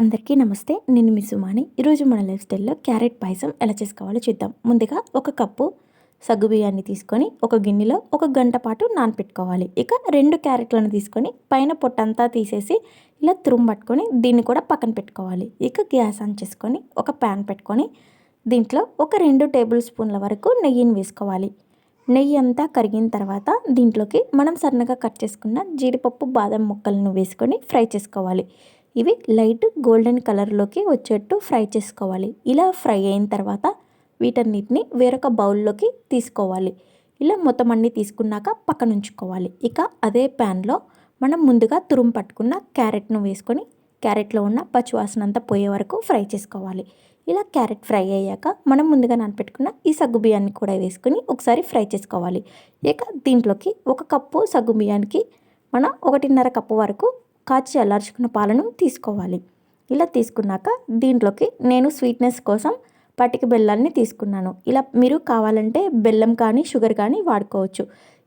అందరికీ నమస్తే. నేను మీ సుమాని. ఈరోజు మన లైఫ్ స్టైల్లో క్యారెట్ పాయసం ఎలా చేసుకోవాలో చూద్దాం. ముందుగా ఒక కప్పు సగ్గుబియ్యాన్ని తీసుకొని ఒక గిన్నెలో ఒక గంట పాటు నానపెట్టుకోవాలి. ఇక 2 క్యారెట్లను తీసుకొని పైన పొట్టంతా తీసేసి ఇలా తురుము దీన్ని కూడా పక్కన పెట్టుకోవాలి. ఇక గ్యాస్ ఆన్ చేసుకొని ఒక ప్యాన్ పెట్టుకొని దీంట్లో ఒక 2 టేబుల్ స్పూన్ల వరకు నెయ్యిని వేసుకోవాలి. నెయ్యి అంతా కరిగిన తర్వాత దీంట్లోకి మనం సన్నగా కట్ చేసుకున్న జీడిపప్పు బాదం ముక్కలను వేసుకొని ఫ్రై చేసుకోవాలి. ఇవి లైట్ గోల్డెన్ కలర్లోకి వచ్చేట్టు ఫ్రై చేసుకోవాలి. ఇలా ఫ్రై అయిన తర్వాత వీటన్నిటిని వేరొక బౌల్లోకి తీసుకోవాలి. ఇలా మొత్తం అన్నీ తీసుకున్నాక పక్కన ఉంచుకోవాలి. ఇక అదే ప్యాన్లో మనం ముందుగా తురుము పట్టుకున్న క్యారెట్ను వేసుకొని క్యారెట్లో ఉన్న పచ్చివాసన అంతా పోయే వరకు ఫ్రై చేసుకోవాలి. ఇలా క్యారెట్ ఫ్రై అయ్యాక మనం ముందుగా నానపెట్టుకున్న ఈ సగ్గుబియ్యాన్ని కూడా వేసుకొని ఒకసారి ఫ్రై చేసుకోవాలి. ఇక దీంట్లోకి 1 కప్పు సగ్గుబియ్యానికి మనం 1.5 కప్పు వరకు కాచి చల్లార్చుకున్న పాలను తీసుకోవాలి. ఇలా తీసుకున్నాక దీంట్లోకి నేను స్వీట్నెస్ కోసం పటిక బెల్లాన్ని తీసుకున్నాను. ఇలా మీరు కావాలంటే బెల్లం కానీ షుగర్ కానీ వాడుకోవచ్చు.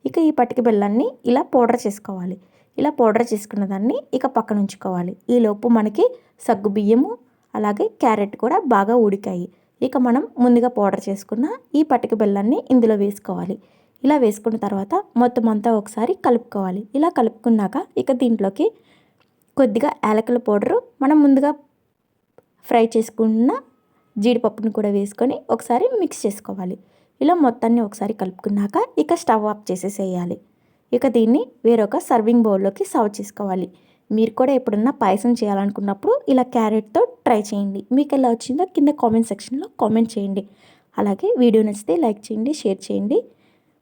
ఇక ఈ పటిక బెల్లాన్ని ఇలా పౌడర్ చేసుకోవాలి. ఇలా పౌడర్ చేసుకున్న దాన్ని ఇక పక్కన ఉంచుకోవాలి. ఈలోపు మనకి సగ్గుబియ్యము అలాగే క్యారెట్ కూడా బాగా ఉడికాయి. ఇక మనం ముందుగా పౌడర్ చేసుకున్న ఈ పటిక బెల్లాన్ని ఇందులో వేసుకోవాలి. ఇలా వేసుకున్న తర్వాత మొత్తం అంతా ఒకసారి కలుపుకోవాలి. ఇలా కలుపుకున్నాక ఇక దీంట్లోకి కొద్దిగా యాలకుల పౌడరు మనం ముందుగా ఫ్రై చేసుకున్న జీడిపప్పును కూడా వేసుకొని ఒకసారి మిక్స్ చేసుకోవాలి. ఇలా మొత్తాన్ని ఒకసారి కలుపుకున్నాక ఇక స్టవ్ ఆఫ్ చేసేసేయాలి. ఇక దీన్ని వేరొక సర్వింగ్ బౌల్లోకి సర్వ్ చేసుకోవాలి. మీరు కూడా ఎప్పుడన్నా పాయసం చేయాలనుకున్నప్పుడు ఇలా క్యారెట్తో ట్రై చేయండి. మీకు ఎలా వచ్చిందో కింద కామెంట్ సెక్షన్లో కామెంట్ చేయండి. అలాగే వీడియో నచ్చితే లైక్ చేయండి, షేర్ చేయండి.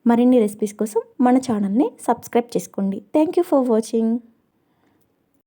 మరిన్ని రెసిపీస్ కోసం మన ఛానల్ని సబ్స్క్రైబ్ చేసుకోండి. Thank you for watching.